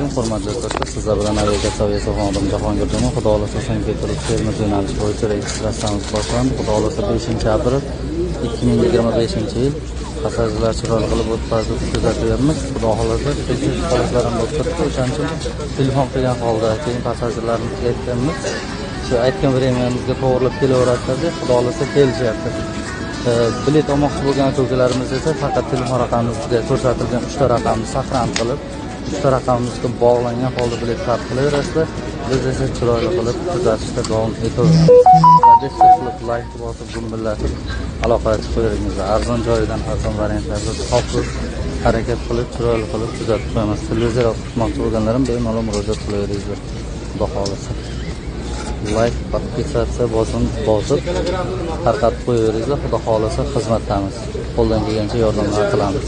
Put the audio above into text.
alaykum, hurmatli do'stlar. Sizlar bilan navigatsiya saviyasi xodim Jahongir Jomon. Xudo xolasa Sankt-Peterburg Termiz yo'nalishi bo'yicha registratsiyamiz boshlandi. Xudo xolasa 5-aprel 2025-yil passajirlar chiroyli qilib o'tkazib kuzatyapmiz. Xudo xolasa tekshiruv holatlarini o'tkazib, o'shaning uchun telefon qilgan holda keyin passajirlarni aytganmiz. Shu aytgan vremyamizga to'g'rilab kelaveradi. Xudo xolasa kelishyapti. Bilet olmoqchi bo'lgan aka-ukalarimiz esa faqat telefon raqamimizga ko'rsatilgan 3 ta raqamni saqlanib qilib, 3 ta raqamimizga bog'langan holda bilet xarid qilaverasizlar. Biz esa chiroyli qilib kuzatishda davom etaveramiz. Suggestion qilib, like bosib, gumbillatib aloqaga chiqaveringizlar. Arzon joyidan arzon variantlarda topib, harakat qilib, chiroyli qilib kuzatib qo'yamiz. Televizor o'qitmoqchi bo'lganlarim bemalol murojaat qilaveringizlar. Xudo xolasa. Like, podpisatsiya bosib tarqatib qo'yaveringizlar. Xudo xolasa xizmatdamiz. Qo'ldan kelgancha yordamlar qilamiz.